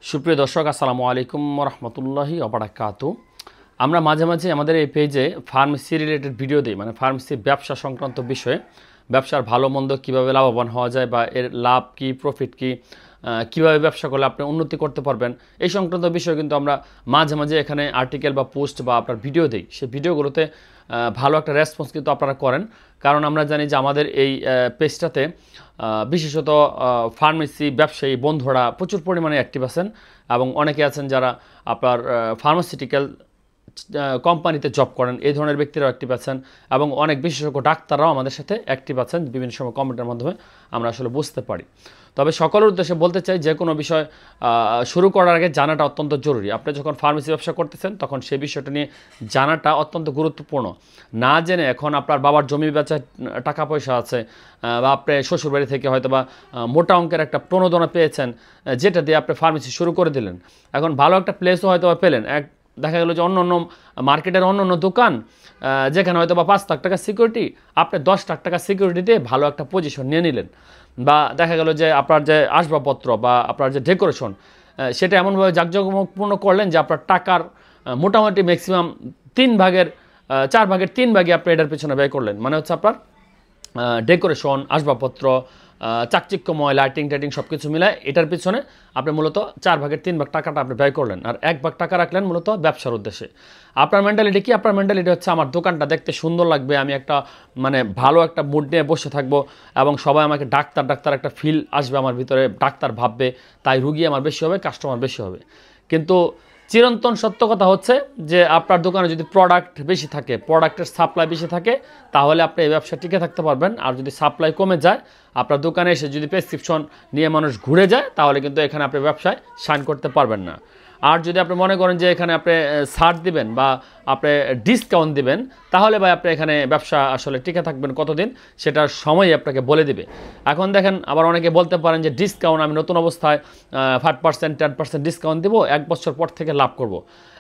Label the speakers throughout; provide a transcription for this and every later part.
Speaker 1: সুপ্রিয় দর্শক, আসসালামু আলাইকুম রহমতুল্লাহি ওবারাকাতু। আমরা মাঝে মাঝে আমাদের এই পেজে ফার্মেসি রিলেটেড ভিডিও দিই, মানে ফার্মেসি ব্যবসা সংক্রান্ত বিষয়ে, ব্যবসার ভালো মন্দ, কীভাবে লাভবান হওয়া যায় বা এর লাভ কী, প্রফিট কী, কীভাবে ব্যবসা করলে আপনি উন্নতি করতে পারবেন, এই সংক্রান্ত বিষয়ে কিন্তু আমরা মাঝে মাঝে এখানে আর্টিকেল বা পোস্ট বা আপনার ভিডিও দিই। সেই ভিডিওগুলোতে ভালো একটা রেসপন্স কিন্তু আপনারা করেন, কারণ আমরা জানি যে আমাদের এই পেজটাতে বিশেষত ফার্মেসি ব্যবসায়ী বন্ধুরা প্রচুর পরিমাণে অ্যাক্টিভ আছেন এবং অনেকে আছেন যারা আপনার ফার্মাসিউটিক্যাল কোম্পানিতে জব করেন, এই ধরনের ব্যক্তিরাও অ্যাক্টিভ আছেন এবং অনেক বিশেষজ্ঞ ডাক্তাররাও আমাদের সাথে অ্যাক্টিভ আছেন। বিভিন্ন সময় কমেন্টের মাধ্যমে আমরা আসলে বুঝতে পারি। তবে সকলের উদ্দেশ্যে বলতে চাই, যে কোনো বিষয় শুরু করার আগে জানাটা অত্যন্ত জরুরি। আপনি যখন ফার্মেসি ব্যবসা করতেছেন তখন সেই বিষয়টা নিয়ে জানাটা অত্যন্ত গুরুত্বপূর্ণ। না জেনে এখন আপনার বাবার জমি বেচার টাকা পয়সা আছে বা আপনি শ্বশুরবাড়ি থেকে হয়তো বা মোটা অঙ্কের একটা প্রণোদনা পেয়েছেন, যেটা দিয়ে আপনি ফার্মেসি শুরু করে দিলেন। এখন ভালো একটা প্লেসও হয়তো বা পেলেন, দেখা গেল যে অন্য মার্কেটের অন্য দোকান যেখানে হয়তো বা 5 লাখ টাকা সিকিউরিটি, আপনি 10 লাখ টাকা সিকিউরিটি দিয়ে ভালো একটা পজিশন নিয়ে নিলেন। বা দেখা গেল যে আপনার যে আসবাবপত্র বা আপনার যে ডেকোরেশন, সেটা এমনভাবে জাঁকজমকপূর্ণ করলেন যে আপনার টাকার মোটামুটি ম্যাক্সিমাম 4 ভাগের 3 ভাগে আপনি এটার পেছনে ব্যয় করলেন। মানে হচ্ছে আপনার ডেকোরেশন, আসবাবপত্র, চাকচিক্যময় লাইটিং টাইটিং সব কিছু মিলায় এটার পিছনে আপনি মূলত 4 ভাগের 3 ভাগ টাকাটা আপনি ব্যয় করলেন, আর 1 ভাগ টাকা রাখলেন মূলত ব্যবসার উদ্দেশ্যে। আপনার মেন্টালিটি কি? আপনার মেন্টালিটি হচ্ছে আমার দোকানটা দেখতে সুন্দর লাগবে, আমি একটা মানে ভালো একটা মুড নিয়ে বসে থাকবো এবং সবাই আমাকে ডাক্তার একটা ফিল আসবে আমার ভিতরে, ডাক্তার ভাববে, তাই রুগী আমার বেশি হবে, কাস্টমার বেশি হবে। কিন্তু চিরন্তন সত্য কথা হচ্ছে যে আপনার দোকানে যদি প্রোডাক্ট বেশি থাকে, প্রোডাক্টের সাপ্লাই বেশি থাকে, তাহলে আপনি এই ব্যবসা টিকে থাকতে পারবেন। আর যদি সাপ্লাই কমে যায়, আপনার দোকানে এসে যদি প্রেসক্রিপশন নিয়ে মানুষ ঘুরে যায়, তাহলে কিন্তু এখানে আপনি ব্যবসায় শাইন করতে পারবেন না। আর যদি আপনি মনে করেন যে এখানে আপনি ছাড় দিবেন বা আপনি ডিসকাউন্ট দিবেন, তাহলে ভাই আপনি এখানে ব্যবসা আসলে টিকে থাকবেন কতদিন, সেটার সময় আপনাকে বলে দিবে। এখন দেখেন, আবার অনেকে বলতে পারেন যে ডিসকাউন্ট আমি নতুন অবস্থায় 5% 10% ডিসকাউন্ট দেবো, 1 বছর পর থেকে লাভ করব।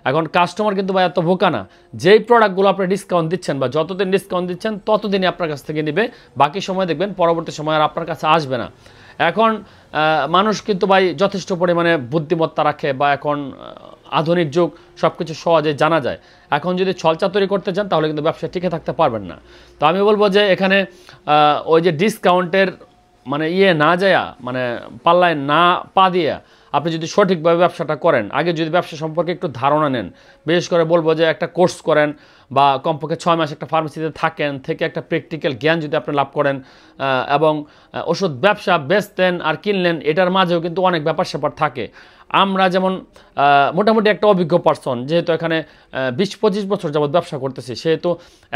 Speaker 1: এখন কাস্টমার কিন্তু ভাই এত বোকা না, যেই প্রোডাক্টগুলো আপনি ডিসকাউন্ট দিচ্ছেন বা যতদিন ডিসকাউন্ট দিচ্ছেন ততদিনই আপনার কাছ থেকে নেবে, বাকি সময় দেখবেন পরবর্তী সময় আর আপনার কাছে আসবে না। এখন মানুষ কিন্তু ভাই যথেষ্ট পরিমাণে বুদ্ধিমত্তা রাখে, বা এখন আধুনিক যুগ, সব কিছু সহজে জানা যায়। এখন যদি ছলচাতুরি করতে চান তাহলে কিন্তু ব্যবসা টিকে থাকতে পারবেন না। তো আমি বলবো যে এখানে ওই যে ডিসকাউন্টের মানে না যায়, মানে পাল্লায় না পা দিয়ে আপনি যদি সঠিকভাবে ব্যবসাটা করেন, আগে যদি ব্যবসা সম্পর্কে একটু ধারণা নেন, বিশেষ করে বলবো যে একটা কোর্স করেন বা কমপক্ষে 6 মাস একটা ফার্মেসিতে থাকেন, থেকে একটা প্র্যাকটিক্যাল জ্ঞান যদি আপনি লাভ করেন এবং ওষুধ ব্যবসা বেচতেন আর কিনলেন, এটার মাঝেও কিন্তু অনেক ব্যাপার স্যাপার থাকে। আমরা যেমন মোটামুটি একটা অভিজ্ঞ পার্সন, যেহেতু এখানে 20-25 বছর যাবৎ ব্যবসা করতেছি, সেহেতু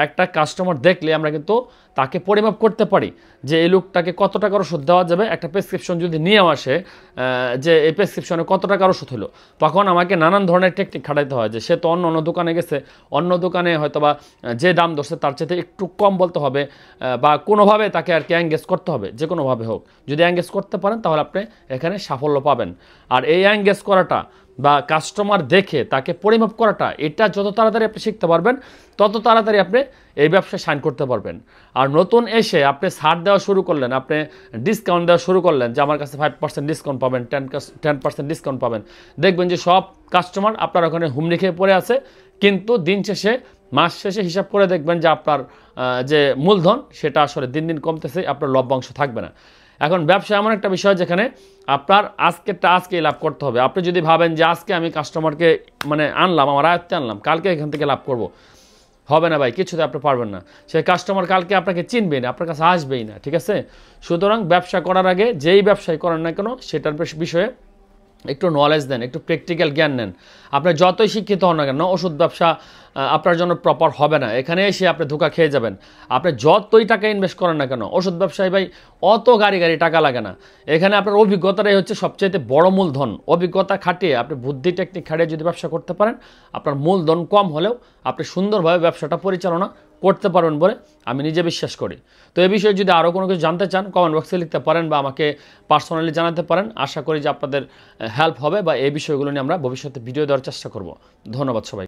Speaker 1: একটা কাস্টমার দেখলে আমরা কিন্তু তাকে পরিমাপ করতে পারি যে এই লোকটাকে কত টাকার ওষুধ দেওয়া যাবে। একটা প্রেসক্রিপশন যদি নিয়ে আসে যে এই প্রেসক্রিপশনে কত টাকার ওষুধ হলো, তখন আমাকে নানান ধরনের টেকনিক খাটাইতে হয়। যে সে তো অন্য দোকানে গেছে, অন্য দোকানে হয়তো বা যে দাম ধরছে তার চাইতে একটু কম বলতে হবে, বা কোনোভাবে তাকে আর কি এঙ্গেজ করতে হবে, যে কোনোভাবে হোক। যদি এঙ্গেজ করতে পারেন তাহলে আপনি এখানে সাফল্য পাবেন। আর এই এঙ্গেজ করাটা বা কাস্টমার দেখে তাকে পরিমাপ করাটা, এটা যত তাড়াতাড়ি আপনি শিখতে পারবেন, তত তাড়াতাড়ি আপনি এই ব্যবসায় শাইন করতে পারবেন। আর নতুন এসে আপনি ছাড় দেওয়া শুরু করলেন, আপনি ডিসকাউন্ট দেওয়া শুরু করলেন যে আমার কাছে 5% ডিসকাউন্ট পাবেন, 10% ডিসকাউন্ট পাবেন, দেখবেন যে সব কাস্টমার আপনার ওখানে হুমড়ি খেয়ে পড়ে আছে। কিন্তু দিন শেষে, মাস শেষে হিসাব করে দেখবেন যে আপনার যে মূলধন, সেটা আসলে দিন দিন কমতেছে, আপনার লভ্যাংশ থাকবে না। এখন ব্যবসা এমন একটা বিষয় যেখানে আপনার আজকেই লাভ করতে হবে। আপনি যদি ভাবেন যে আজকে আমি কাস্টমারকে মানে আনলাম, আমার আয়ত্তে আনলাম, কালকে এখান থেকে লাভ করব, হবে না ভাই, কিছুতে আপনি পারবেন না। সেই কাস্টমার কালকে আপনাকে চিনবেই না, আপনার কাছে আসবেই না, ঠিক আছে? সুতরাং ব্যবসা করার আগে যেই ব্যবসায় করেন না কেন, সেটার বিষয়ে একটু নলেজ দেন, একটু প্র্যাকটিক্যাল জ্ঞান নেন। আপনি যতই শিক্ষিত হন না কেন, ওষুধ ব্যবসা আপনার জন্য প্রপার হবে না। এখানে এসে আপনি ধোঁকা খেয়ে যাবেন। আপনি যতই টাকা ইনভেস্ট করেন না কেন, ওষুধ ব্যবসায় ভাই অত গাড়ি টাকা লাগে না। এখানে আপনার অভিজ্ঞতাটাই হচ্ছে সবচেয়ে বড় মূলধন। অভিজ্ঞতা খাটিয়ে আপনি বুদ্ধি টেকনিক খাটিয়ে যদি ব্যবসা করতে পারেন, আপনার মূলধন কম হলেও আপনি সুন্দরভাবে ব্যবসাটা পরিচালনা করতে পারবেন বলে আমি নিজে বিশ্বাস করি। তো এই বিষয়ে যদি আরও কোনো কিছু জানতে চান, কমেন্ট বক্সে লিখতে পারেন বা আমাকে পার্সোনালি জানাতে পারেন। আশা করি যে আপনাদের হেল্প হবে, বা এই বিষয়গুলো নিয়ে আমরা ভবিষ্যতে ভিডিও দেওয়ার চেষ্টা করব। ধন্যবাদ সবাই।